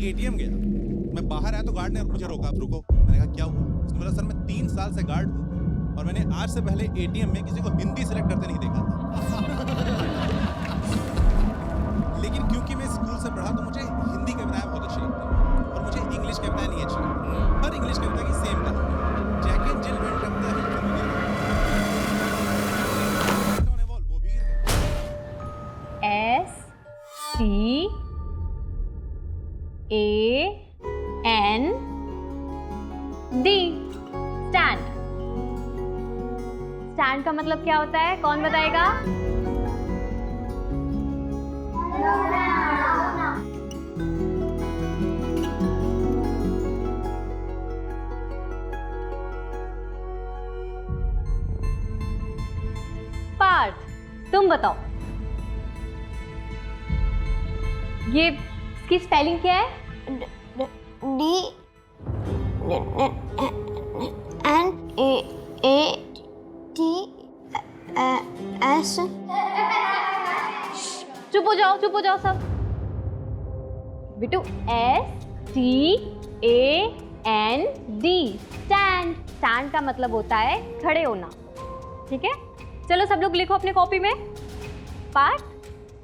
ATM गया, मैं बाहर आया तो गार्ड ने मुझे रोका, आप रुको। मैंने कहा क्या हुआ? उसने बोला सर मैं 3 साल से गार्ड हूँ और मैंने आज से पहले एटीएम में किसी को हिंदी सिलेक्ट करते नहीं देखा था। लेकिन क्योंकि मैं स्कूल से पढ़ा तो मुझे हिंदी कविताएं बहुत अच्छी लगती हैं और मुझे इंग्लिश कविताएं नहीं अच्छी लगती। हर इंग्लिश कविता की सेम कहानी, Jack and Jill went up the hill, वो भी STAND। स्टैंड। स्टैंड का मतलब क्या होता है? कौन बताएगा? पार्थ, तुम बताओ, ये इसकी स्पेलिंग क्या है? D N A T S। चुप हो जाओ सब। Bittu, STAND, stand. स्टैंड का मतलब होता है खड़े होना, ठीक है? चलो सब लोग लिखो अपने कॉपी में। पार्थ,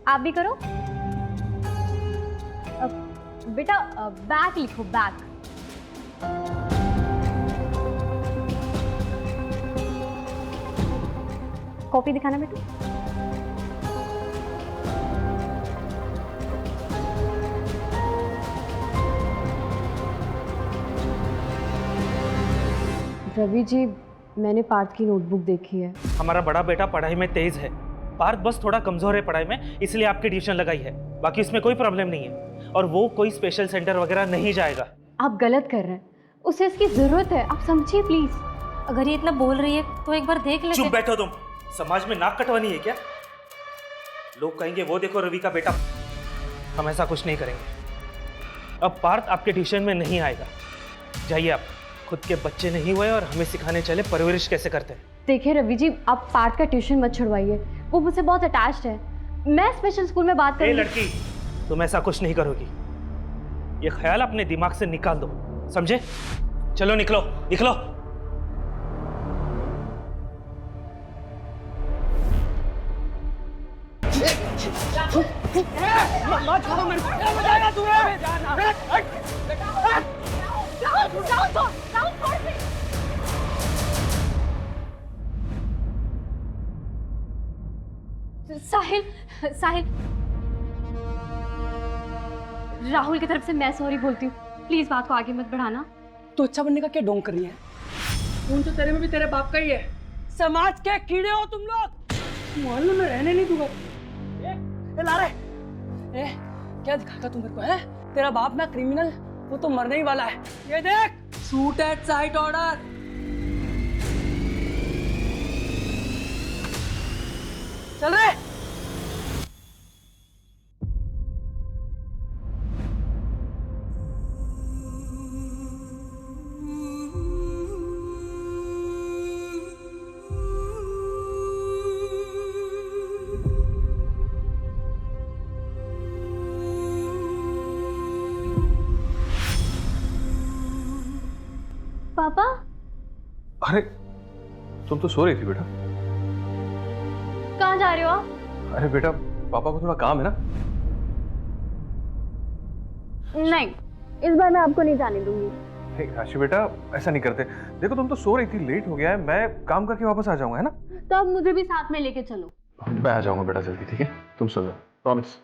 आप भी करो। बेटा बैक लिखो, बैक। कॉपी दिखाना बेटू। रवि जी, मैंने पार्थ की नोटबुक देखी है। हमारा बड़ा बेटा पढ़ाई में तेज है, पार्थ बस थोड़ा कमजोर है पढ़ाई में, इसलिए आपकी ट्यूशन लगाई है। बाकी इसमें कोई प्रॉब्लम नहीं है और वो कोई स्पेशल सेंटर वगैरह नहीं जाएगा। आप गलत कर रहे हैं, उसे इसकी जरूरत है, आप समझिए प्लीज। अगर ये इतना बोल रही है तो एक बार देख लेते। चुप बैठो तुम, समाज में नाक कटवानी है क्या? लोग कहेंगे वो देखो रवि का बेटा। हम ऐसा कुछ नहीं करेंगे। अब पार्थ आपके ट्यूशन में नहीं आएगा, जाइए आप। खुद के बच्चे नहीं हुए और हमें सिखाने चले परवरिश कैसे करते हैं। देखिए रवि जी, आप पार्थ का ट्यूशन मत छुड़वाइए, वो मुझसे बहुत अटैच्ड है। मैं स्पेशल स्कूल में बात ए करूंगी। लड़की, तुम ऐसा कुछ नहीं करोगी, ये ख्याल अपने दिमाग से निकाल दो, समझे? चलो निकलो निकलो। साहिल, साहिल, राहुल की तरफ से मैं सॉरी बोलती हूँ, प्लीज बात को आगे मत बढ़ाना। तो अच्छा बनने का क्या ढोंग कर रही है? खून तो तेरे में भी तेरे बाप का ही है। समाज के कीड़े हो तुम लोग, मोहल्ले में रहने नहीं दूंगा। ए लारे, ए क्या दिखाएगा तू मेरे को? है तेरा बाप ना क्रिमिनल, वो तो मरने ही वाला है। ये देख, शूट एट साइट ऑर्डर। चल रे। पापा, अरे तुम तो सो रही थी बेटा। कहाँ जा रहे हो आप? अरे बेटा, पापा को थोड़ा काम है ना। नहीं, इस बार मैं आपको नहीं जाने दूंगी। नहीं राशि बेटा, ऐसा नहीं करते। देखो तुम तो सो रही थी, लेट हो गया है, मैं काम करके वापस आ जाऊंगा, है ना? तो अब मुझे भी साथ में लेके चलो। मैं आ जाऊंगा बेटा जल्दी, ठीक है? तुम सो जाओ, प्रॉमिस।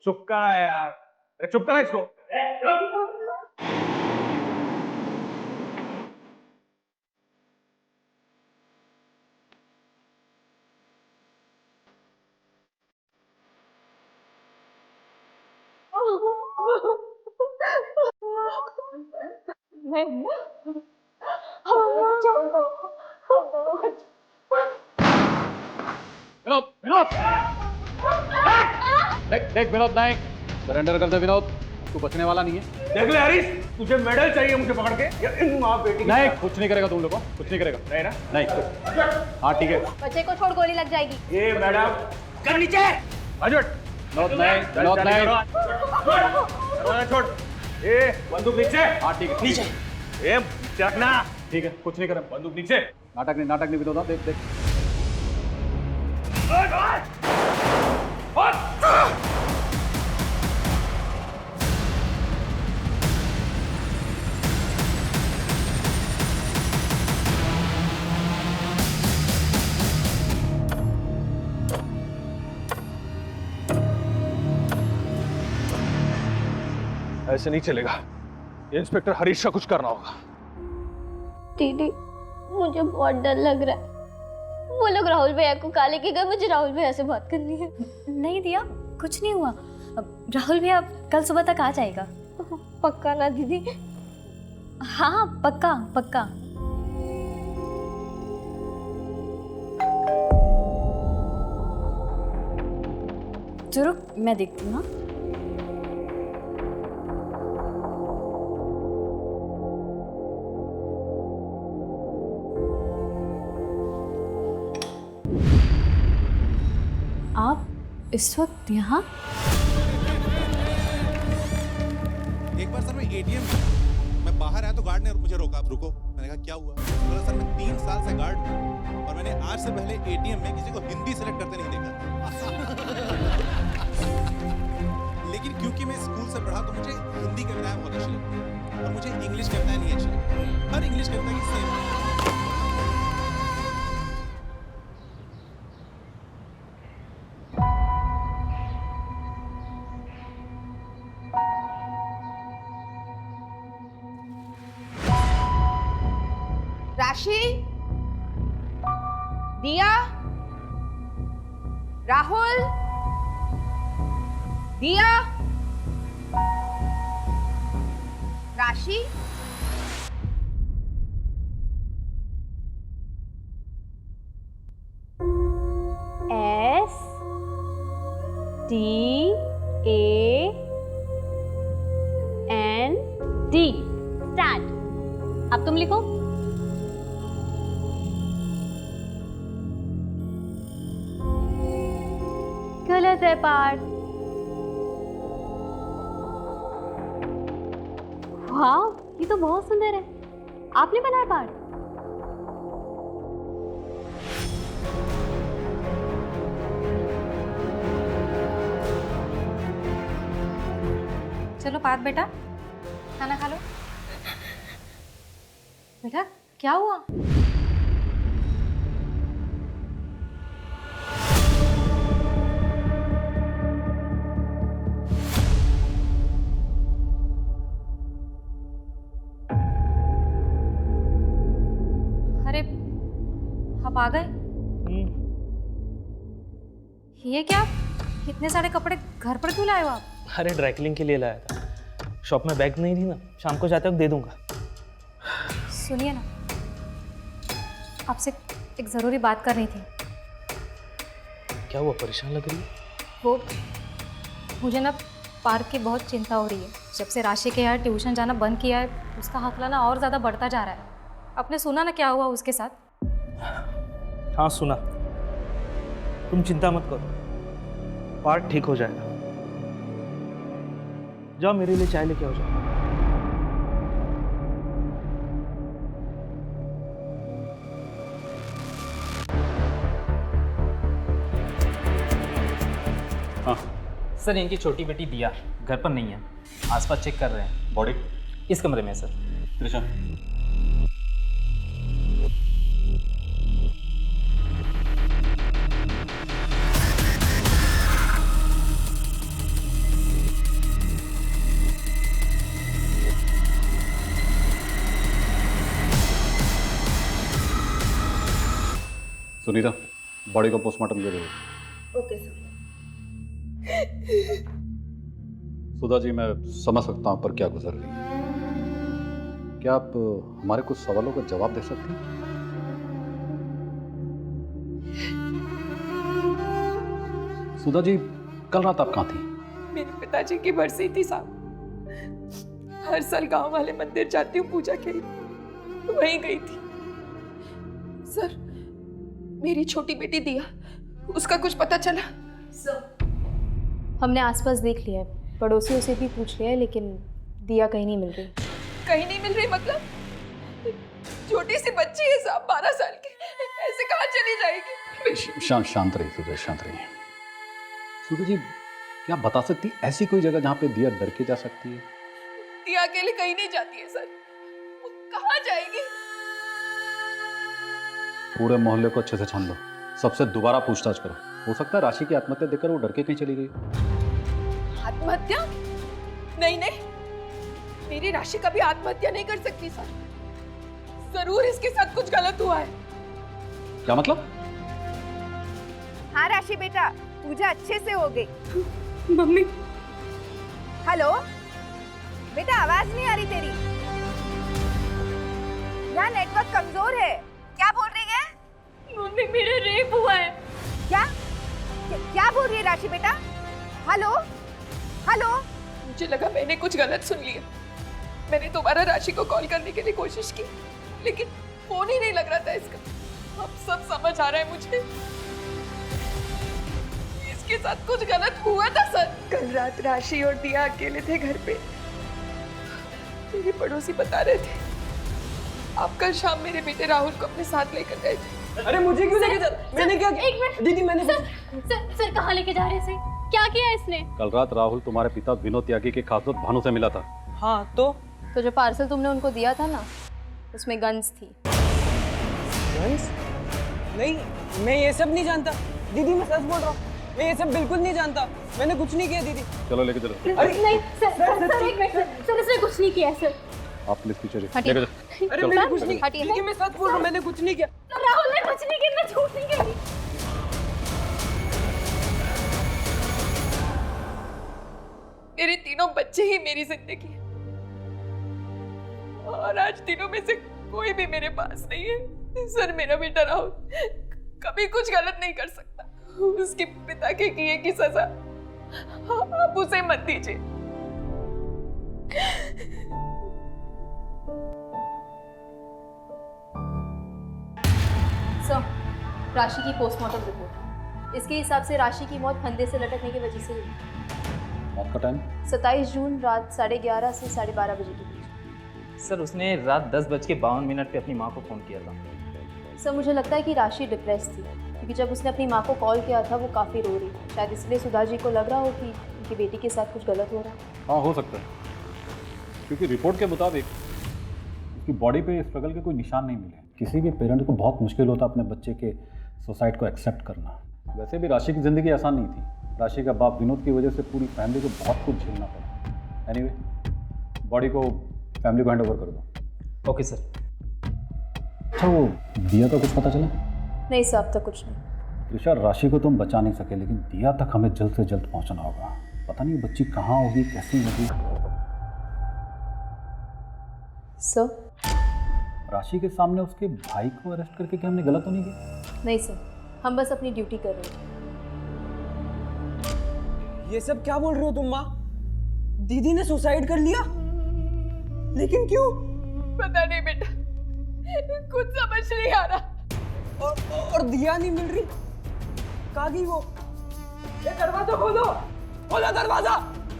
चुप करा है यार, अरे चुप करा इसको। विनोद, विनोद, देख विनोद नायक, सरेंडर कर दे विनोद। तू बचने वाला नहीं है। देख ले हरीश, तुझे मेडल चाहिए मुझे पकड़ के या इन माँ बेटी की नहीं, कुछ नहीं करेगा तुम लोग को, कुछ नहीं करेगा। नहीं ना? नहीं। हाँ ठीक है। बच्चे को छोड़, गोली लग जाएगी। ये मैडम कर नीचे अजट नौत नहीं, नौत नहीं। दरवाजा छोड़। ए बंदूक नीचे। हाँ ठीक है। नीचे ए रखना। ठीक है, कुछ नहीं करेगा। बंदूक नीचे। नाटक नहीं विनोदा, देख देख। ऐसे नहीं चलेगा, इंस्पेक्टर हरीश का कुछ करना होगा। दीदी, मुझे बहुत डर लग रहा है। वो लोग राहुल भैया को काले के गए, मुझे राहुल भैया से बात करनी है। नहीं दिया, कुछ नहीं हुआ। राहुल भैया कल सुबह तक आ जाएगा। पक्का ना दीदी? हाँ पक्का पक्का। चलो मैं देखती हूँ। आप इस वक्त यहाँ? एक बार सर मैं एटीएम मैं बाहर आया तो गार्ड ने मुझे रोका। आप रुको। मैंने कहा क्या हुआ? बोला सर मैं 3 साल से गार्ड हूँ और मैंने आज से पहले एटीएम में किसी को हिंदी सेलेक्ट करते नहीं देखा। लेकिन क्योंकि मैं स्कूल से पढ़ा तो मुझे हिंदी कविताएं बहुत अच्छी लगती और मुझे इंग्लिश कविताएं नहीं अच्छी लगती। हर इंग्लिश कविता की सेम। राशि, दिया, राहुल, दिया, राशि, STAND। स्टैंड। अब तुम लिखो। गलत है पार्थ। वाह, ये तो बहुत सुंदर है। आपने बनाया पार्थ? चलो पार्थ बेटा, खाना खा लो। बेटा क्या हुआ? अरे आप आ गए? ये क्या, इतने सारे कपड़े घर पर क्यों लाए हो आप? अरे ड्राई क्लीनिंग के लिए लाया था। शॉप में बैग नहीं थी ना, शाम को जाते वक्त दे दूंगा। सुनिए ना, आपसे एक ज़रूरी बात करनी थी। क्या हुआ, परेशान लग रही है? वो मुझे ना पार्क की बहुत चिंता हो रही है। जब से राशि के यहाँ ट्यूशन जाना बंद किया है, उसका हौसला ना और ज़्यादा बढ़ता जा रहा है। आपने सुना ना क्या हुआ उसके साथ? हाँ सुना। तुम चिंता मत करो, पार्क ठीक हो जाएगा। जाओ मेरे लिए चाय लेके आओ। जाओ। हाँ सर, इनकी छोटी बेटी दिया घर पर नहीं है, आसपास चेक कर रहे हैं। बॉडी इस कमरे में है सर। कृष्ण, सुनीता, बॉडी को पोस्टमार्टम के लिए। Okay sir. सुधा जी, मैं समझ सकता हूं पर क्या गुजर रही है। क्या आप हमारे कुछ सवालों का जवाब दे सकती हैं? सुधा जी, कल रात आप कहाँ थी? मेरे पिताजी की बरसी थी साहब। हर साल गांव वाले मंदिर जाती हूँ पूजा के लिए, वहीं गई थी। सर, मेरी छोटी बेटी दिया, उसका कुछ पता चला? सर, हमने आसपास देख लिया है, पड़ोसियों से भी पूछ लिया है, लेकिन दिया कहीं नहीं मिल रही। कहीं नहीं मिल रही मतलब? छोटी सी बच्ची है साहब, 12 साल की, ऐसे कहाँ चली जाएगी? शांत रहिए सुधा, शांत रहिए। सुधा जी, क्या आप बता सकती ऐसी कोई जगह जहाँ पे दिया डर के जा सकती है? दिया अकेले कहीं नहीं जाती है सर, वो कहाँ जाएगी? पूरे मोहल्ले को अच्छे से छान लो, सबसे दोबारा पूछताछ करो। हो सकता है राशि की आत्महत्या देखकर वो डर के कहीं चली गई। आत्महत्या? नहीं नहीं, मेरी राशि कभी आत्महत्या नहीं कर सकती सर। जरूर इसके साथ कुछ गलत हुआ है। क्या मतलब? हाँ राशि बेटा, पूजा अच्छे से हो गई। मम्मी। हेलो बेटा, आवाज नहीं आ रही तेरी। यहाँ नेटवर्क कमजोर है। क्या बोल रही है? मम्मी, मेरा रेप हुआ है। क्या बोल रही है राशि बेटा? Hello hello. मुझे लगा मैंने कुछ गलत सुन लिया। मैंने दोबारा राशि को कॉल करने के लिए कोशिश की, लेकिन फोन ही नहीं लग रहा था इसका। अब सब समझ आ रहा है मुझे, इसके साथ कुछ गलत हुआ था सर। कल रात राशि और दिया अकेले थे घर पे। मेरे पड़ोसी बता रहे थे आप कल शाम मेरे बेटे राहुल को अपने साथ लेकर गए थे। अरे मुझे क्यों लेके जा? मैंने क्या किया? एक मिनट दीदी, मैंने सर कहाँ लेके जा रहे थे? क्या किया इसने? कल रात राहुल तुम्हारे पिता विनोद त्यागी के खास दोस्त भानु से मिला था। हाँ तो जो पार्सल तुमने उनको दिया था ना, उसमें गन्स थी। गन्स? नहीं, मैं ये सब नहीं जानता दीदी, मैं सच बोल रहा हूँ। मैं ये सब बिल्कुल नहीं जानता, मैंने कुछ नहीं किया दीदी। चलो लेके चलो। अरे नहीं सर, एक मिनट सर, इसने कुछ नहीं किया सर। आप प्लीज पीछे हटिए। लेके चलो। अरे मैंने कुछ नहीं किया दीदी, मैं सच बोल रहा हूँ, मैंने कुछ नहीं किया। राहुल ने कुछ नहीं किया, मैं झूठ नहीं कह रही। मेरे तीनों बच्चे ही मेरी जिंदगी है, और आज तीनों में से कोई भी मेरे पास नहीं है। सर, मेरा बेटा राहुल कभी कुछ गलत नहीं कर सकता। उसके पिता के किए की सजा आप उसे मत दीजिए। सर, राशि की पोस्टमार्टम रिपोर्ट। इसके हिसाब से राशि की मौत फंदे से लटकने की वजह से हुई। मौत का टाइम? 27 जून रात 11:30 से 12:30 बजे के बीच। सर, उसने रात 10:52 पे अपनी माँ को फ़ोन किया था। सर, मुझे लगता है कि राशि डिप्रेस थी, क्योंकि जब उसने अपनी माँ को कॉल किया था वो काफ़ी रो रही थी। शायद इसलिए सुधा जी को लग रहा हो कि उनकी बेटी के साथ कुछ गलत हो रहा है। हाँ, हो सकता है, क्योंकि रिपोर्ट के मुताबिक उसकी बॉडी पे स्ट्रगल के कोई निशान नहीं मिले। किसी भी पेरेंट को बहुत मुश्किल होता अपने बच्चे के सुसाइड को एक्सेप्ट करना। वैसे भी राशि की ज़िंदगी आसान नहीं थी। राशि का बाप विनोद की वजह से पूरी फैमिली को बहुत कुछ झेलना पड़ा। एनीवे, बॉडी को फैमिली को हैंड ओवर कर दो। Okay sir. अच्छा, वो दिया का कुछ पता चला? नहीं सर, अब तक कुछ नहीं। त्रिशा, राशि को तुम बचा नहीं सके, लेकिन दिया तक हमें जल्द से जल्द पहुंचना होगा। पता नहीं बच्ची कहाँ होगी, कैसी होगी। सर? राशि के सामने उसके भाई को अरेस्ट करके क्या हमने गलत तो नहीं किया? नहीं सर, हम बस अपनी ड्यूटी कर रहे हैं। ये सब क्या बोल रहे हो तुम माँ? दीदी ने सुसाइड कर लिया? लेकिन क्यों? पता नहीं बेटा, कुछ समझ नहीं आ रहा। और दिया नहीं मिल रही, कहाँ गई वो? ये दरवाजा खोलो, खोलो दरवाजा,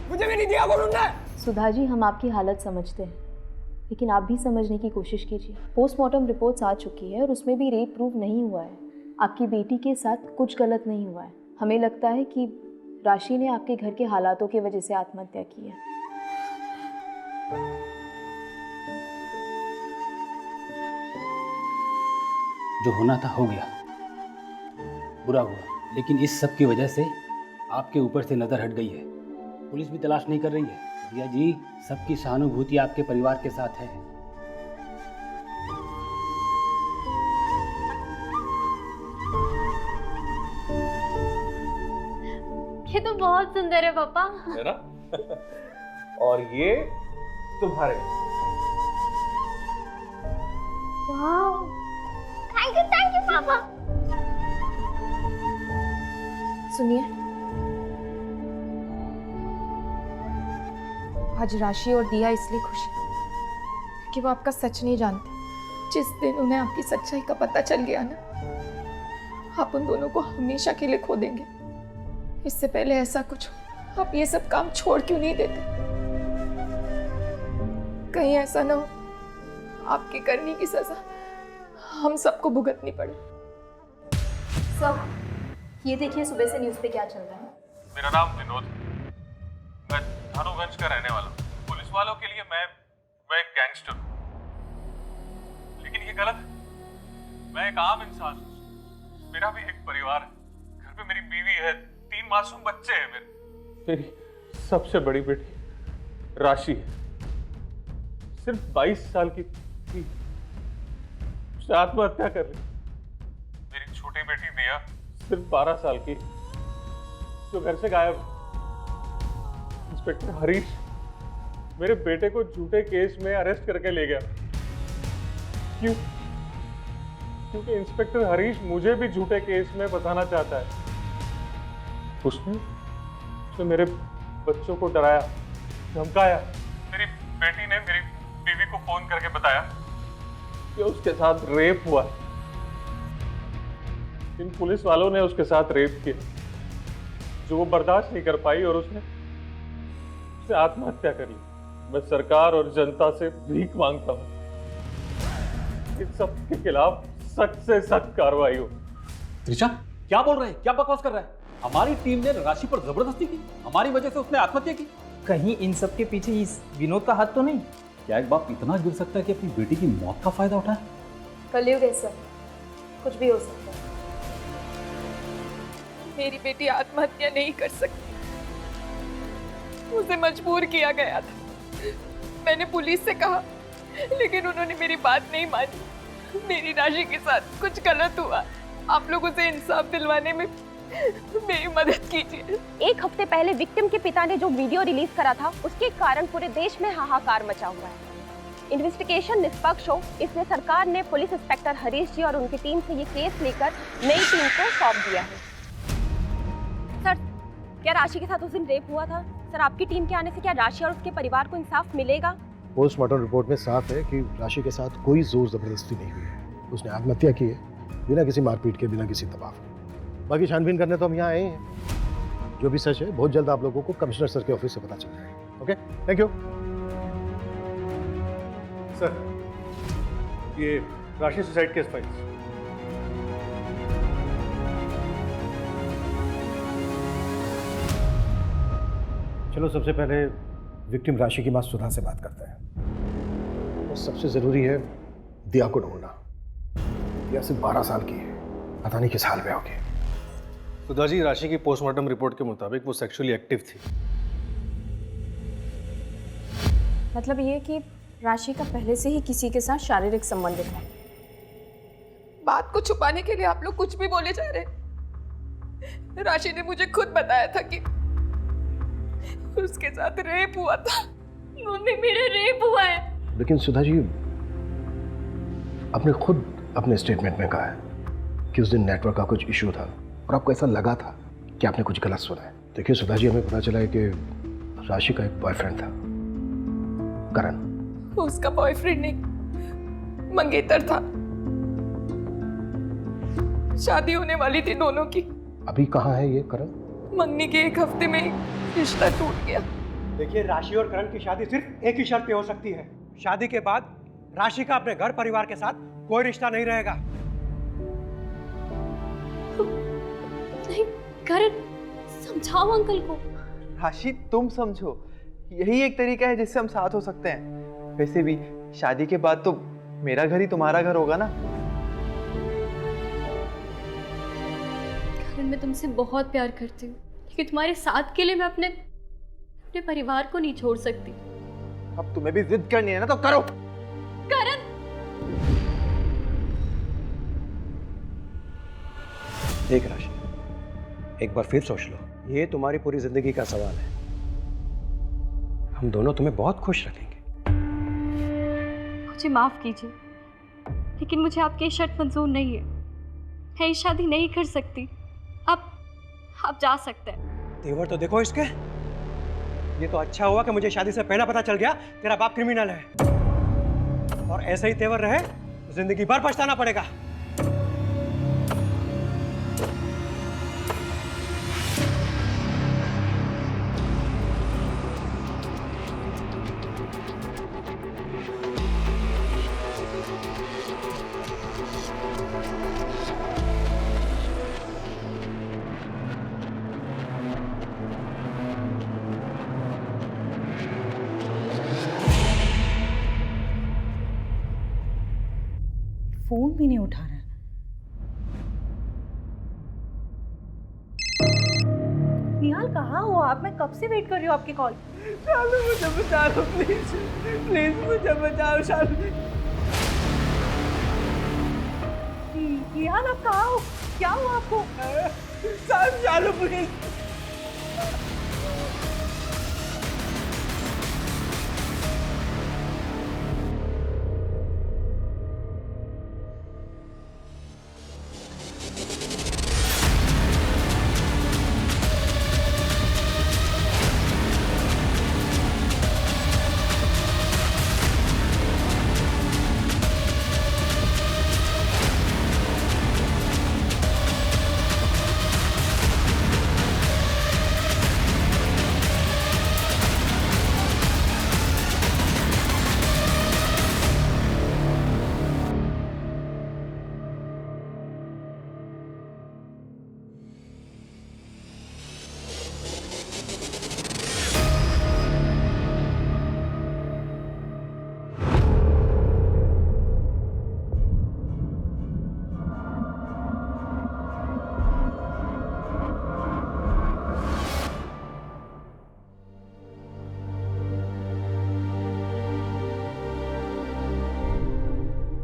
मुझे मेरी दिया को ढूंढना है। सुधा जी, हम आपकी हालत समझते हैं, लेकिन आप भी समझने की कोशिश कीजिए। पोस्टमार्टम रिपोर्ट्स आ चुकी है और उसमें भी रेप प्रूव नहीं हुआ है। आपकी बेटी के साथ कुछ गलत नहीं हुआ है। हमें लगता है कि राशि ने आपके घर के हालातों की वजह से आत्महत्या की है। जो होना था हो गया, बुरा हुआ, लेकिन इस सब की वजह से आपके ऊपर से नज़र हट गई है। पुलिस भी तलाश नहीं कर रही है। दिया जी, सबकी सहानुभूति आपके परिवार के साथ है। ये तो बहुत सुंदर है पापा। है ना? और ये तुम्हारे। वाह, थैंक यू पापा। सुनिए, आज राशि और दिया इसलिए खुश है कि वो आपका सच नहीं जानते। जिस दिन उन्हें आपकी सच्चाई का पता चल गया ना, आप उन दोनों को हमेशा के लिए खो देंगे। इससे पहले ऐसा कुछ हो, आप ये सब काम छोड़ क्यों नहीं देते? कहीं ऐसा ना हो आपकी करनी की सजा हम सबको भुगतनी पड़े। सब ये देखिए सुबह से न्यूज़ पे क्या चल रहा है। मेरा नाम विनोद है। मैं धानुगंज का रहने वाला हूँ। पुलिस वालों के लिए मैं एक गैंगस्टर हूँ, लेकिन ये गलत है। मैं एक आम इंसान हूँ। मेरा भी एक परिवार है। घर पे मेरी बीवी है, 3 मासूम बच्चे हैं मेरी सबसे बड़ी बेटी राशि है, सिर्फ 22 साल की थी, उसने आत्महत्या कर ली। मेरी छोटी बेटी दिया सिर्फ 12 साल की, जो घर से गायब। इंस्पेक्टर हरीश मेरे बेटे को झूठे केस में अरेस्ट करके ले गया। क्यों? क्योंकि इंस्पेक्टर हरीश मुझे भी झूठे केस में फंसाना चाहता है। उसने मेरे बच्चों को डराया, धमकाया। मेरी बेटी ने मेरी बीवी को फोन करके बताया कि उसके साथ रेप हुआ। इन पुलिस वालों ने उसके साथ रेप किया, जो वो बर्दाश्त नहीं कर पाई और उसने आत्महत्या कर ली। मैं सरकार और जनता से भीख मांगता हूँ, इन सब के खिलाफ सख्त से सख्त कार्रवाई हो। त्रिशा, क्या बोल रहे हैं? क्या बकवास कर रहा है? हमारी टीम ने राशि पर जबरदस्ती की, हमारी वजह से उसने आत्महत्या की। कहीं इन सब के पीछे इस विनोद का हाथ तो नहीं? क्या एक बाप इतना गिर सकता है कि अपनी बेटी की मौत का फायदा उठाए? कलयुग है सर, कुछ भी हो सकता है। मेरी बेटी आत्महत्या नहीं कर सकती, उसे मजबूर किया गया था। मैंने पुलिस से कहा, लेकिन उन्होंने मेरी बात नहीं मानी। मेरी राशि के साथ कुछ गलत हुआ, आप लोग उसे इंसाफ दिलवाने में मेरी मदद कीजिए। 1 हफ्ते पहले विक्टिम के पिता ने जो वीडियो रिलीज करा था, उसके कारण पूरे देश में हाहाकार मचा हुआ है। इन्वेस्टिगेशन निष्पक्ष हो, इसलिए सरकार ने पुलिस इंस्पेक्टर हरीश जी और उनकी टीम से ये केस लेकर नई टीम को सौंप दिया है। सर, क्या राशि के साथ उस दिन रेप हुआ था? सर, आपकी टीम के आने से क्या राशि और उसके परिवार को इंसाफ मिलेगा? पोस्टमार्टम रिपोर्ट में साफ है कि राशि के साथ कोई जोर जबरदस्ती नहीं हुई है। उसने आत्महत्या की है, बिना किसी मारपीट के, बिना किसी दबाव के। बाकी छानबीन करने तो हम यहाँ आए हैं। जो भी सच है बहुत जल्द आप लोगों को कमिश्नर सर के ऑफिस से पता चल जाएगा। Okay, thank you sir. ये राशि सुसाइड केस फाइल्स। चलो सबसे पहले विक्टिम राशि की मां सुधा से बात करते हैं। और सबसे ज़रूरी है दिया को ढूंढना। दिया सिर्फ 12 साल की है, पता नहीं किस हाल में होगी। सुधा जी, राशि की पोस्टमार्टम रिपोर्ट के मुताबिक वो सेक्सुअली एक्टिव थी। मतलब ये कि राशि का पहले से ही किसी के साथ शारीरिक संबंध था। बात को छुपाने के लिए आप लोग कुछ भी बोले जा रहे। राशि ने मुझे खुद बताया था कि उसके साथ रेप हुआ था। मम्मी, मेरा रेप हुआ है। लेकिन सुधा जी, आपने खुद अपने स्टेटमेंट में कहा है कि उस दिन नेटवर्क का कुछ इशू था और आपको ऐसा लगा था कि आपने कुछ गलत सुना है। देखिए सुधा जी, हमें पता चला है कि राशि का एक बॉयफ्रेंड था, करण। उसका बॉयफ्रेंड नहीं, मंगेतर था। शादी होने वाली थी दोनों की। अभी कहाँ है ये करण? मंगनी के 1 हफ्ते में ही रिश्ता टूट गया। देखिए, राशि और करण की शादी सिर्फ एक ही शर्त पे हो सकती है। शादी के बाद राशि का अपने घर परिवार के साथ कोई रिश्ता नहीं रहेगा। नहीं, करण, समझाओ अंकल को। राशि, तुम समझो, यही एक तरीका है जिससे हम साथ हो सकते हैं। वैसे भी शादी के बाद तो मेरा घर ही तुम्हारा घर होगा ना। करण, मैं तुमसे बहुत प्यार करती हूँ, लेकिन तुम्हारे साथ के लिए मैं अपने परिवार को नहीं छोड़ सकती। अब तुम्हें भी जिद करनी है ना, तो करो। करण, देख राशि, एक बार फिर सोच लो, ये तुम्हारी पूरी जिंदगी का सवाल है। हम दोनों तुम्हें बहुत खुश रखेंगे। मुझे माफ कीजिए, लेकिन मुझे आपकी ये शर्त मंजूर नहीं है। मैं ये शादी नहीं कर सकती। आप जा सकते हैं। तेवर तो देखो इसके। ये तो अच्छा हुआ कि मुझे शादी से पहले पता चल गया तेरा बाप क्रिमिनल है, और ऐसे ही तेवर रहे तो जिंदगी भर पछताना पड़ेगा। फोन भी नहीं उठा रहा है। निहाल कहाँ हो आप? मैं कब से वेट कर रही हूँ आपकी कॉल। शालू मुझे बचा लो प्लीज, प्लीज मुझे बचाओ शालू। निहाल आप कहाँ हो? क्या हुआ आपको? शालू प्लीज।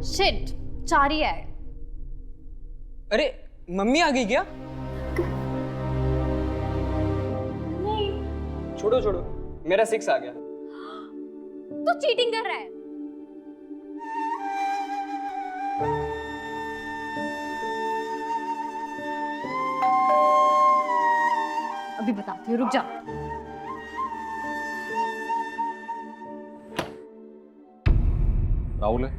शिट, चारी है। अरे मम्मी आ गई क्या? नहीं। छोड़ो छोड़ो, मेरा 6 आ गया। तू चीटिंग कर रहा है। अभी बताती हूँ, रुक जा। राहुल है?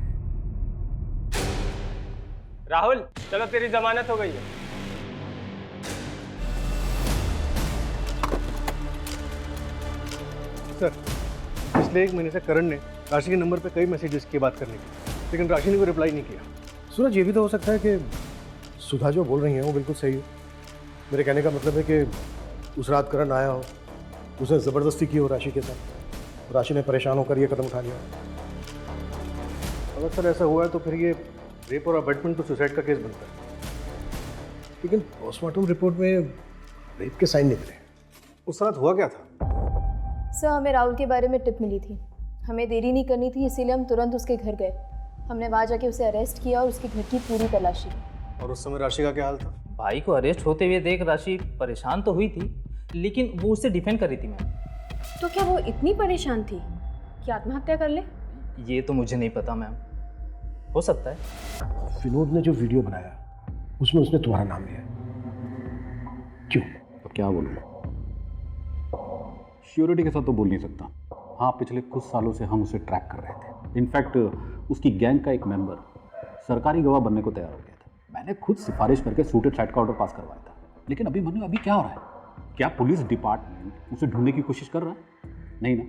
राहुल चलो, तेरी जमानत हो गई है। सर, पिछले 1 महीने से करण ने राशि के नंबर पे कई मैसेजेस किए बात करने की, लेकिन राशि ने कोई रिप्लाई नहीं किया। सूरज, ये भी तो हो सकता है कि सुधा जो बोल रही है वो बिल्कुल सही है। मेरे कहने का मतलब है कि उस रात करण आया हो, उसने ज़बरदस्ती की हो राशि के साथ, राशि ने परेशान होकर ये कदम उठा लिया। अगर सर ऐसा हुआ है तो फिर ये रेप और अबैटमेंट टू सुसाइड का केस बनता है, लेकिन पोस्टमार्टम रिपोर्ट में रेप के साइन निकले। उस रात हुआ क्या था? सर, हमें राहुल के बारे में टिप मिली थी, हमें देरी नहीं करनी थी, इसीलिए हम तुरंत उसके घर गए। हमने वहाँ जाके उसे अरेस्ट किया और उसके घर की पूरी तलाशी ली। और उस समय राशि का क्या हाल था? भाई को अरेस्ट होते हुए देख राशि परेशान तो हुई थी, लेकिन वो उससे डिफेंड कर रही थी मैम। तो क्या वो इतनी परेशान थी कि आत्महत्या कर ले? ये तो मुझे नहीं पता मैम, हो सकता है। विनोद ने जो वीडियो बनाया उसमें उसने तुम्हारा नाम लिया, क्यों? तो क्या बोलूँ, श्योरिटी के साथ तो बोल नहीं सकता। हाँ, पिछले कुछ सालों से हम उसे ट्रैक कर रहे थे। इनफैक्ट उसकी गैंग का एक मेंबर सरकारी गवाह बनने को तैयार हो गया था। मैंने खुद सिफारिश करके सूटेड साइड का ऑर्डर पास करवाया था। लेकिन अभी मनु, अभी क्या हो रहा है? क्या पुलिस डिपार्टमेंट उसे ढूंढने की कोशिश कर रहा है? नहीं ना,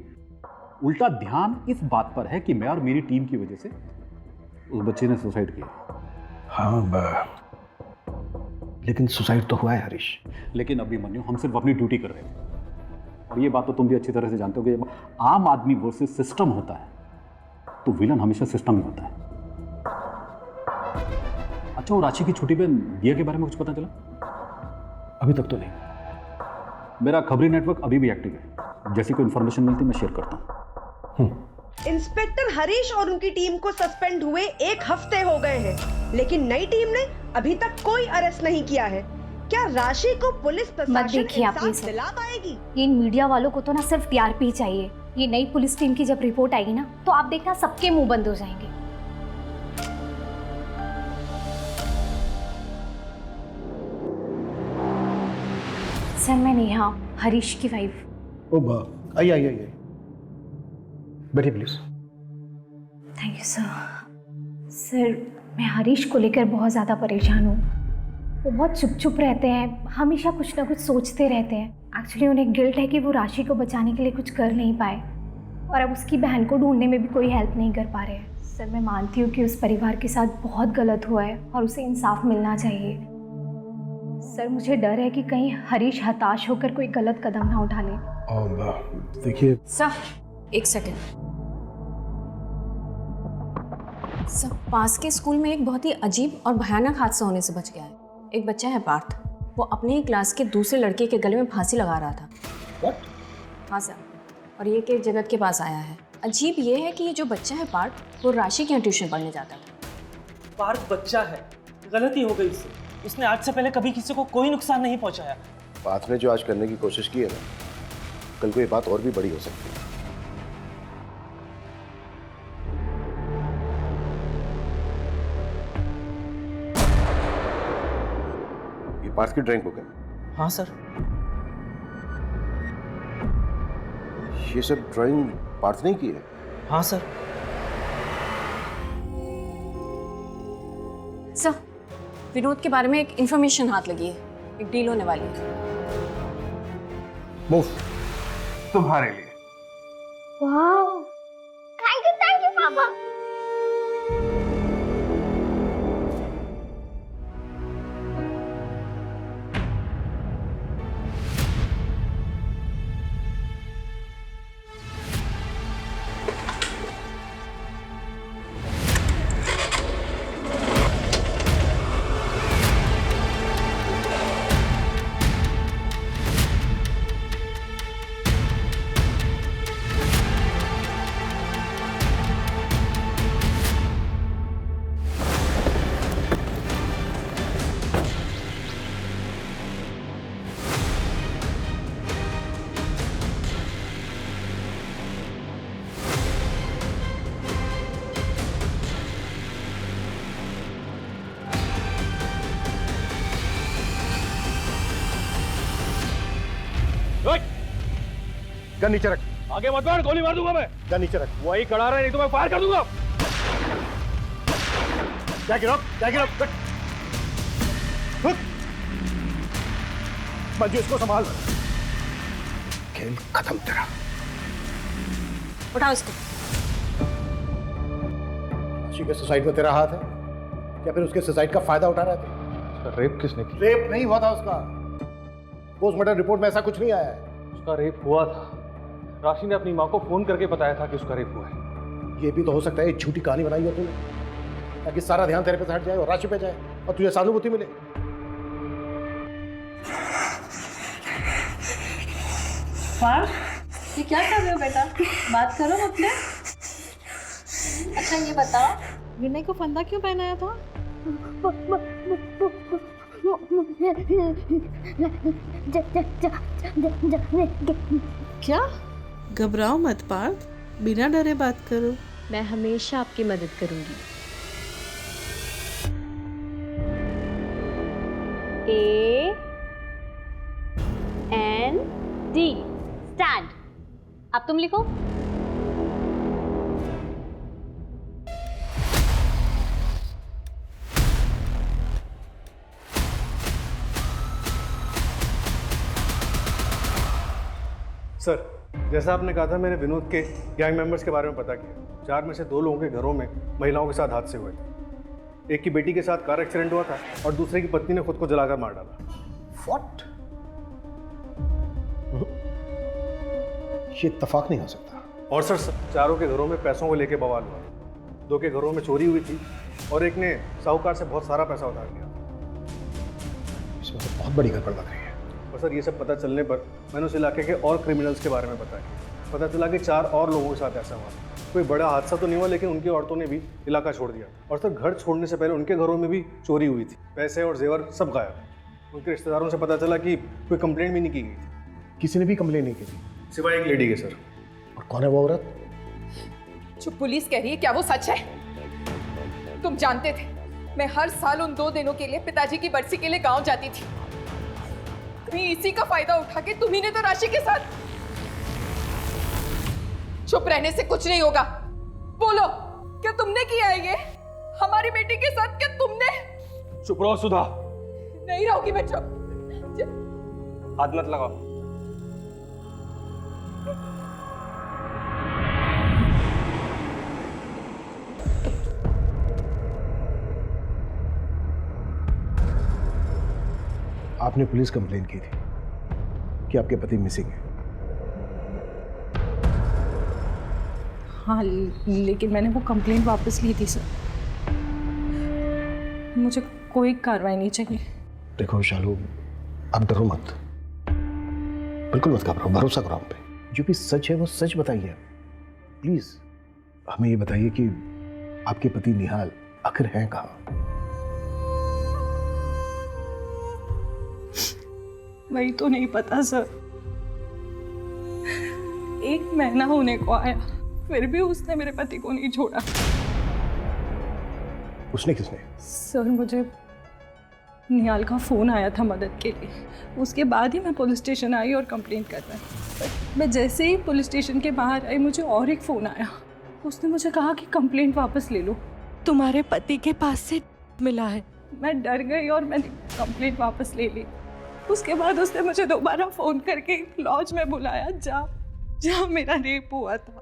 उल्टा ध्यान इस बात पर है कि मैं और मेरी टीम की वजह से उस बच्चे ने सुसाइड किया। हाँ, लेकिन सुसाइड तो हुआ है हरीश। लेकिन अभी मनु, हम सिर्फ अपनी ड्यूटी कर रहे थे। और ये बात तो तुम भी अच्छी तरह से जानते हो कि जब आम आदमी वर्सेस सिस्टम होता है तो विलन हमेशा सिस्टम ही होता है। अच्छा, वो राशि की छोटी बहन दिया के बारे में कुछ पता चला? अभी तक तो नहीं। मेरा खबरी नेटवर्क अभी भी एक्टिव है, जैसी कोई इन्फॉर्मेशन मिलती मैं शेयर करता हूँ। इंस्पेक्टर हरीश और उनकी टीम को सस्पेंड हुए 1 हफ्ते हो गए हैं, लेकिन नई टीम ने अभी तक कोई अरेस्ट नहीं किया है। क्या राशि को पुलिस प्रशासन इंसाफ दिला पाएगी? इन मीडिया वालों को तो ना सिर्फ टीआरपी चाहिए। ये नई पुलिस टीम की जब रिपोर्ट आएगी ना, तो आप देखना सबके मुंह बंद हो जाएंगे। सर, मैं नेहा, हरीश की वाइफ। ओ आइए आइए आइए, बैठिए please. Thank you sir. Sir मैं हरीश को लेकर बहुत ज़्यादा परेशान हूँ। वो बहुत चुप चुप रहते हैं, हमेशा कुछ ना कुछ सोचते रहते हैं। एक्चुअली उन्हें गिल्ट है कि वो राशि को बचाने के लिए कुछ कर नहीं पाए और अब उसकी बहन को ढूंढने में भी कोई हेल्प नहीं कर पा रहे हैं। सर मैं मानती हूँ कि उस परिवार के साथ बहुत गलत हुआ है और उसे इंसाफ मिलना चाहिए। सर मुझे डर है कि कहीं हरीश हताश होकर कोई गलत कदम ना उठा ले। देखिए सर एक सेकेंड सर, पास के स्कूल में एक बहुत ही अजीब और भयानक हादसा होने से बच गया है। एक बच्चा है पार्थ, वो अपने ही क्लास के दूसरे लड़के के गले में फांसी लगा रहा था। What? हाँ सर, और ये केस जगत के पास आया है। अजीब ये है कि ये जो बच्चा है पार्थ, वो राशि के यहाँ ट्यूशन पढ़ने जाता था। पार्थ बच्चा है, गलती हो गई इससे। उसने आज से पहले कभी किसी को कोई नुकसान नहीं पहुंचाया। बात ने जो आज करने की कोशिश की है ना, कल को ये बात और भी बड़ी हो सकती है। ये पार्थ की ड्राइंग बुक है? हाँ सर। ये सब ड्राइंग पार्थ ने की है? हाँ सर। सर विनोद के बारे में एक इंफॉर्मेशन हाथ लगी है, एक डील होने वाली है। मूव। तुम्हारे लिए। वाह, थैंक यू पापा। गन नीचे रख। आगे मत बढ़, गोली मार दूंगा मैं। गन नीचे रख। वही खड़ा रहे, नहीं तो मैं फायर कर दूंगा। क्या गिरफ्त? क्या गिरफ्त? मंजू इसको संभाल। खेल खत्म तेरा। उठाओ इसको। राशि के सुसाइड में तेरा हाथ है क्या? फिर उसके सुसाइड का फायदा उठा रहे थे? उसका रेप किसने किया? रेप नहीं हुआ था उसका। पोस्टमार्टम रिपोर्ट में ऐसा कुछ नहीं आया है। उसका रेप हुआ था। राशि ने अपनी माँ को फोन करके बताया था कि उसका रेप हुआ है। ये भी तो हो सकता है एक झूठी कहानी बनाई हो तूने, ताकि सारा ध्यान तेरे पे से हट जाए और राशि पे जाए और तुझे सहानुभूति मिले। पार्थ, ये क्या कर रहे हो बेटा? बात करो अपने। अच्छा ये बताओ, विनय को फंदा क्यों पहनाया था? क्या? घबराओ मत पार्थ, बिना डरे बात करो। मैं हमेशा आपकी मदद करूंगी। AND stand. अब तुम लिखो। सर, जैसा आपने कहा था, मैंने विनोद के गैंग मेंबर्स के बारे में पता किया। 4 में से 2 लोगों के घरों में महिलाओं के साथ हादसे हुए थे। एक की बेटी के साथ कार एक्सीडेंट हुआ था और दूसरे की पत्नी ने खुद को जलाकर मार डाला। What? ये इत्तेफाक नहीं हो सकता। और सर, चारों के घरों में पैसों को लेके बवाल हुआ। 2 के घरों में चोरी हुई थी और एक ने साहूकार से बहुत सारा पैसा उधार लिया। इसमें तो बहुत बड़ी गड़बड़ लग रही है। और सर, ये सब पता चलने पर मैंने उस इलाके के और क्रिमिनल्स के बारे में बताया। पता चला कि 4 और लोगों के साथ ऐसा हुआ। कोई बड़ा हादसा तो नहीं हुआ, लेकिन उनकी औरतों ने भी इलाका छोड़ दिया। और सर, घर छोड़ने से पहले उनके घरों में भी चोरी हुई थी। पैसे और जेवर सब गायब। उनके रिश्तेदारों से पता चला कि कोई कंप्लेंट भी नहीं की गई थी। किसी ने भी कंप्लेंट नहीं की थी सिवाय एक लेडी के सर। और कौन है वो औरत? जो पुलिस कह रही है, क्या वो सच है? तुम जानते थे मैं हर साल उन 2 दिनों के लिए पिताजी की बरसी के लिए गांव जाती थी। कहीं इसी का फायदा उठा के तुम्ही ने तो राशि के साथ। चुप रहने से कुछ नहीं होगा। बोलो, क्या तुमने किया है ये? हमारी बेटी के साथ क्या तुमने? चुप रहो सुधा। नहीं रहोगी मैं चुप। हाथ मत लगाओ। आपने पुलिस कंप्लेन की थी कि आपके पति मिसिंग है। हाँ, लेकिन मैंने वो कंप्लेंट वापस ली थी सर। मुझे कोई कार्रवाई नहीं चाहिए। देखो शालू, आप डरो मत, बिल्कुल मत घबराओ, भरोसा करो हम पे। जो भी सच है वो सच बताइए प्लीज। हमें ये बताइए कि आपके पति निहाल आखिर हैं कहाँ? वही तो नहीं पता सर। 1 महीना होने को आया, फिर भी उसने मेरे पति को नहीं छोड़ा। उसने किसने? सर, मुझे निहाल का फ़ोन आया था मदद के लिए। उसके बाद ही मैं पुलिस स्टेशन आई और कंप्लेंट करवाई। मैं जैसे ही पुलिस स्टेशन के बाहर आई, मुझे और एक फ़ोन आया। उसने मुझे कहा कि कंप्लेंट वापस ले लो, तुम्हारे पति के पास से मिला है। मैं डर गई और मैंने कंप्लेंट वापस ले ली। उसके बाद उसने मुझे दोबारा फ़ोन करके लॉज में बुलाया, जहाँ मेरा रेप हुआ था।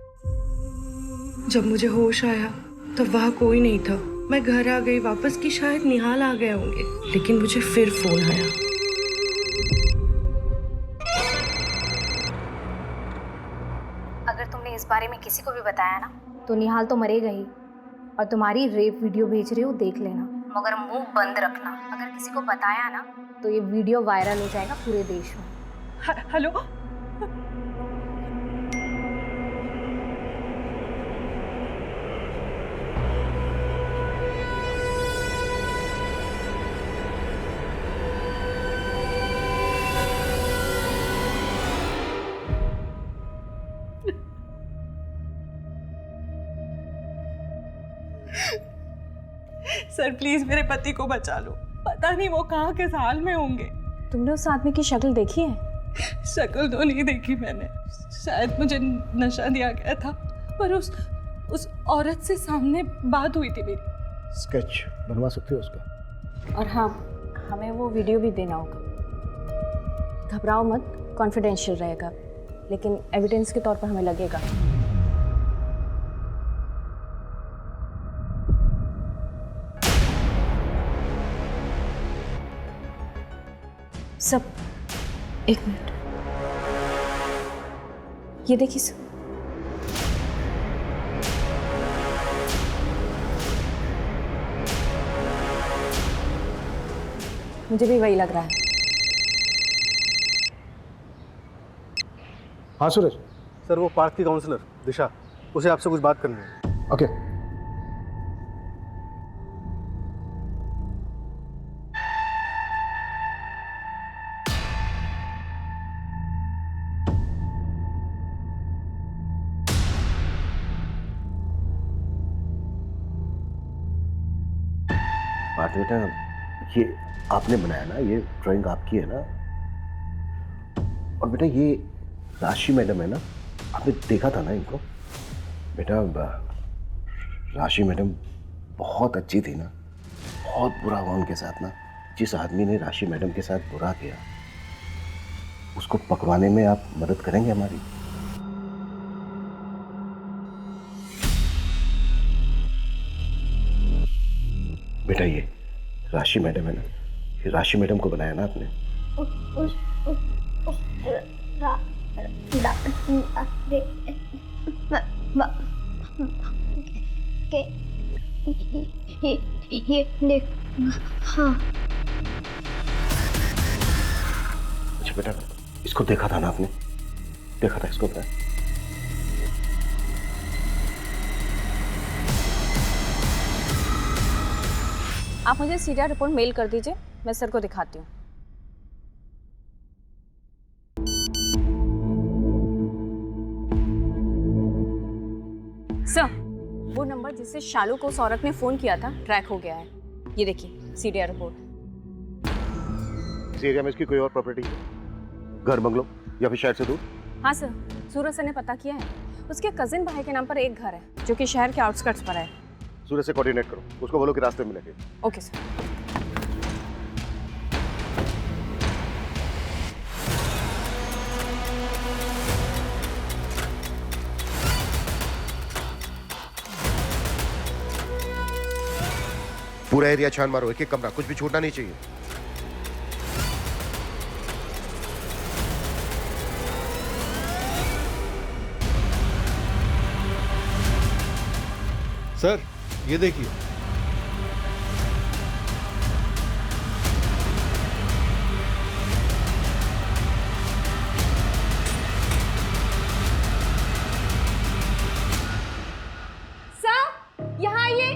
जब मुझे होश आया तब वहाँ कोई नहीं था। मैं घर आ गई वापस कि शायद निहाल आ गए होंगे, लेकिन मुझे फिर फोन आया। अगर तुमने इस बारे में किसी को भी बताया ना, तो निहाल तो मरेगा ही, और तुम्हारी रेप वीडियो भेज रही हो देख लेना, मगर मुंह बंद रखना। अगर किसी को बताया ना तो ये वीडियो वायरल हो जाएगा पूरे देश में। हेलो, सर प्लीज मेरे पति को बचा लो। पता नहीं वो कहाँ किस हाल में होंगे। तुमने उस आदमी की शक्ल देखी है? शक्ल तो नहीं देखी मैंने, शायद मुझे नशा दिया गया था, पर उस औरत से सामने बात हुई थी मेरी। स्केच बनवा सकते हो उसका? और हाँ, हमें वो वीडियो भी देना होगा। घबराओ मत, कॉन्फिडेंशियल रहेगा, लेकिन एविडेंस के तौर पर हमें लगेगा। सब, एक मिनट, ये देखिए सब। मुझे भी वही लग रहा है। हाँ सूरज। सर, वो पार्क की काउंसलर दिशा, उसे आपसे कुछ बात करनी है। ओके। बात बेटा, ये आपने बनाया ना, ये ड्राइंग आपकी है ना? और बेटा ये राशि मैडम है ना, आपने देखा था ना इनको? बेटा राशि मैडम बहुत अच्छी थी ना, बहुत बुरा हुआ उनके साथ ना। जिस आदमी ने राशि मैडम के साथ बुरा किया, उसको पकड़वाने में आप मदद करेंगे हमारी? बेटा ये राशि मैडम है ना, ये राशि मैडम को बनाया ना आपने? हाँ। अच्छा बेटा, इसको देखा था ना आपने? देखा था इसको? बेटा आप मुझे सीरिया रिपोर्ट मेल कर दीजिए, मैं सर को दिखाती हूँ। सर, वो नंबर जिससे शालू को उस औरत ने फोन किया था ट्रैक हो गया है। ये देखिए सीरिया रिपोर्ट। इस एरिया में इसकी कोई और प्रॉपर्टी है? घर, बंगलो या फिर शहर से दूर? हाँ सर, सूरज सर ने पता किया है। उसके कजिन भाई के नाम पर एक घर है जो कि शहर के आउटस्कर्ट्स पर है। सूर्य से कोऑर्डिनेट करो, उसको बोलो कि रास्ते में मिलेंगे। Okay sir. पूरा एरिया छान मारो, एक एक कमरा, कुछ भी छूटना नहीं चाहिए। सर ये देखिए, सर यहाँ आइए।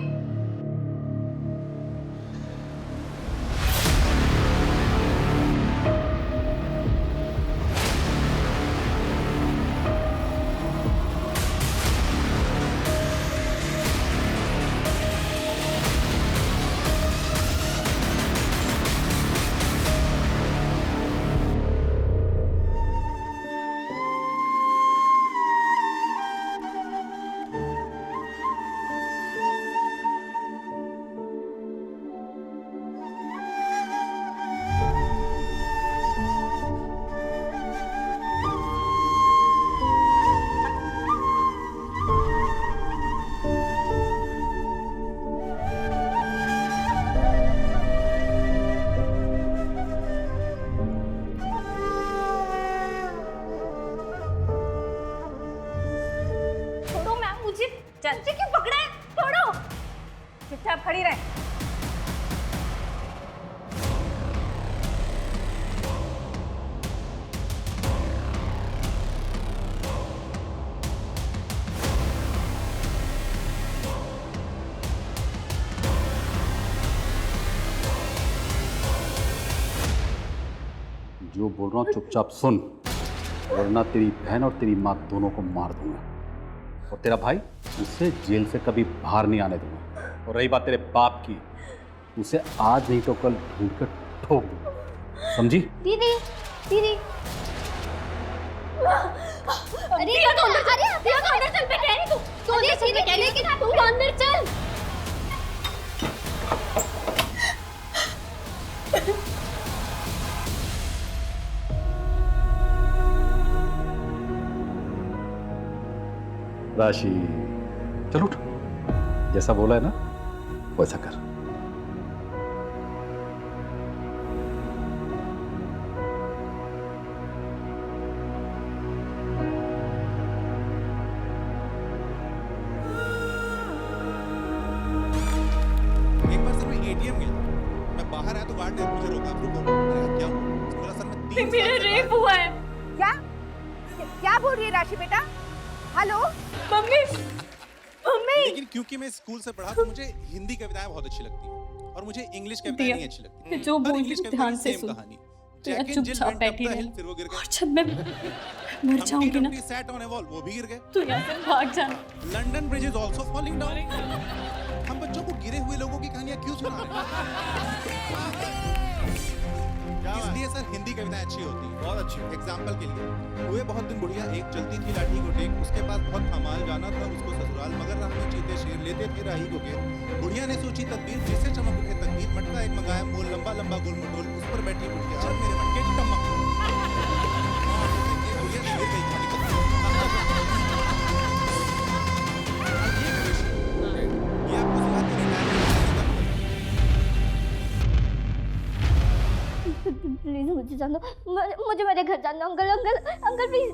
चाचा क्यों पकड़ा है? छोड़ो, चुपचाप खड़ी रहे। जो बोल रहा हूँ चुपचाप सुन, वरना तेरी बहन और तेरी माँ दोनों को मार दूंगा, और तेरा भाई उसे जेल से कभी बाहर नहीं आने दूंगा। और रही बात तेरे बाप की, उसे आज नहीं तो कल ढूंढ कर ठोक दूंगा, समझी? दीदी दीदी अरे दिया तो अंदर चल, दिया तो अंदर चल, मैं कह रही तू अंदर चल, मैं कह रही कि तू अंदर चल। राशि चलो उठ, जैसा बोला है ना वैसा कर। एक बार सर मैं एटीएम गया, मैं बाहर आया तो गार्ड ने मुझे रोका, रुको। मैंने कहा क्या हुआ? बोला सर मैं 3 मेरा रेप हुआ है। क्या क्या बोल रही है राशि बेटा? Hello mummy, mummy. लेकिन क्योंकि मैं स्कूल से पढ़ा तो मुझे हिंदी कविताएं बहुत अच्छी लगती हैं और मुझे इंग्लिश कविताएं नहीं अच्छी लगती। जो बोल इंग्लिश रही ध्यान से सुन। कहानी चुपचाप बैठी रहे, फिर वो गिर गए। और जब मैं मर जाऊंगी ना, सैट ऑन अ वॉल, वो भी गिर गए। तू यहाँ से भाग जाना। London bridge is also falling down. हम बच्चों को गिरे हुए लोगों की कहानियां क्यों सुना रहे हैं? इसलिए सर हिंदी कविताएं अच्छी होती हैं, बहुत अच्छी। एग्जाम्पल के लिए, हुए बहुत दिन बुढ़िया एक चलती थी लाठी को टेक, उसके पास बहुत कमाल जाना था उसको ससुराल, मगर राह में चीते शेर लेते थे राही को घेर। बुढ़िया ने सोची तदबीर, जैसे चमक उठे तकदीर, मटका एक मंगाया मोल, लंबा लंबा गोल मटोल, उस पर बैठी बुढ़िया, चल मेरे मटके टमक। बुढ़िया से गिर गई कहानी खत्म। ये आपको सिखाते नहीं प्लीज मुझे जान दो, मुझे मेरे घर जान दो। Uncle uncle uncle please.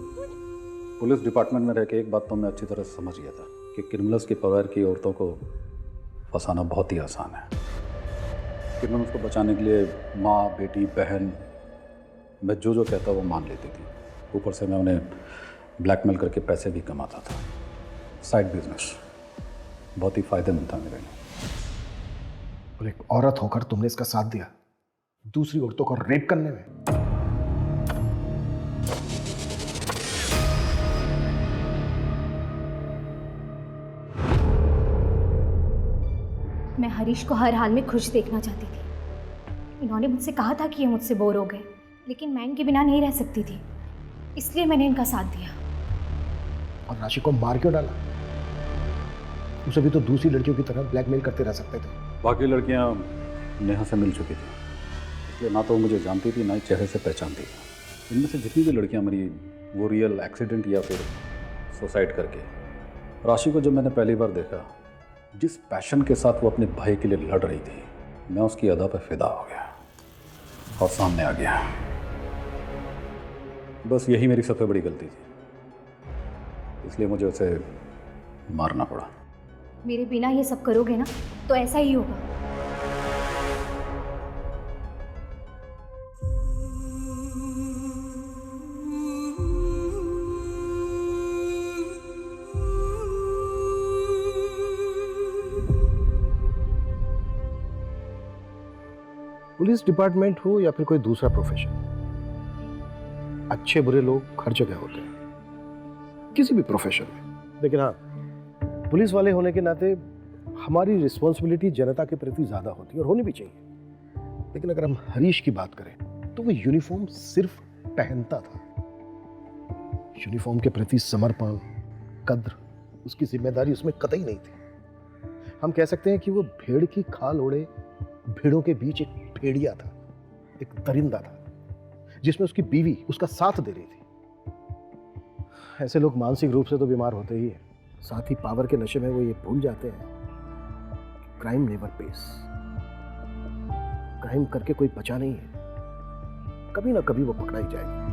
Police department में रह के एक बात तो मैं अच्छी तरह समझ गया था कि क्रिमिनल्स के परिवार की औरतों को फंसाना बहुत ही आसान है। क्रिमिनल्स को बचाने के लिए माँ, बेटी, बहन, मैं जो कहता वो मान लेती थी। ऊपर से मैं उन्हें ब्लैकमेल करके पैसे भी कमाता था। साइड बिजनेस बहुत ही फायदेमंद था मेरे लिए। और एक औरत होकर तुमने इसका साथ दिया दूसरी औरतों को रेप करने में। मैं हरीश को हर हाल में खुश देखना चाहती थी। इन्होंने मुझसे कहा था कि ये मुझसे बोर हो गए, लेकिन मैं इनके बिना नहीं रह सकती थी, इसलिए मैंने इनका साथ दिया। और राशि को मार क्यों डाला? उसे भी तो दूसरी लड़कियों की तरह ब्लैकमेल करते रह सकते थे। बाकी लड़कियां नेहा से मिल चुकी थी, इसलिए ना तो वो मुझे जानती थी ना ही चेहरे से पहचानती थी। इनमें से जितनी भी लड़कियां मरी वो रियल एक्सीडेंट या फिर सुसाइड करके। राशि को जब मैंने पहली बार देखा, जिस पैशन के साथ वो अपने भाई के लिए लड़ रही थी, मैं उसकी अदा पर फिदा हो गया और सामने आ गया। बस यही मेरी सबसे बड़ी गलती थी, इसलिए मुझे उसे मारना पड़ा। मेरे बिना ये सब करोगे ना तो ऐसा ही होगा। पुलिस डिपार्टमेंट हो या फिर कोई दूसरा प्रोफेशन, अच्छे बुरे लोग हर जगह होते हैं, किसी भी प्रोफेशन में। लेकिन हाँ, पुलिस वाले होने के नाते हमारी रिस्पॉन्सिबिलिटी जनता के प्रति ज़्यादा होती है और होनी भी चाहिए। लेकिन अगर हम हरीश की बात करें तो वो यूनिफॉर्म सिर्फ पहनता था। यूनिफॉर्म के प्रति समर्पण, कद्र, उसकी जिम्मेदारी उसमें कतई नहीं थी। हम कह सकते हैं कि वो भेड़ की खाल ओढ़े भेड़ों के बीच एक भेड़िया था, एक दरिंदा था, जिसमें उसकी बीवी उसका साथ दे रही थी। ऐसे लोग मानसिक रूप से तो बीमार होते ही हैं, साथ ही पावर के नशे में वो ये भूल जाते हैं क्राइम नेवर पेस। क्राइम करके कोई बचा नहीं है, कभी ना कभी वो पकड़ा ही जाएगा।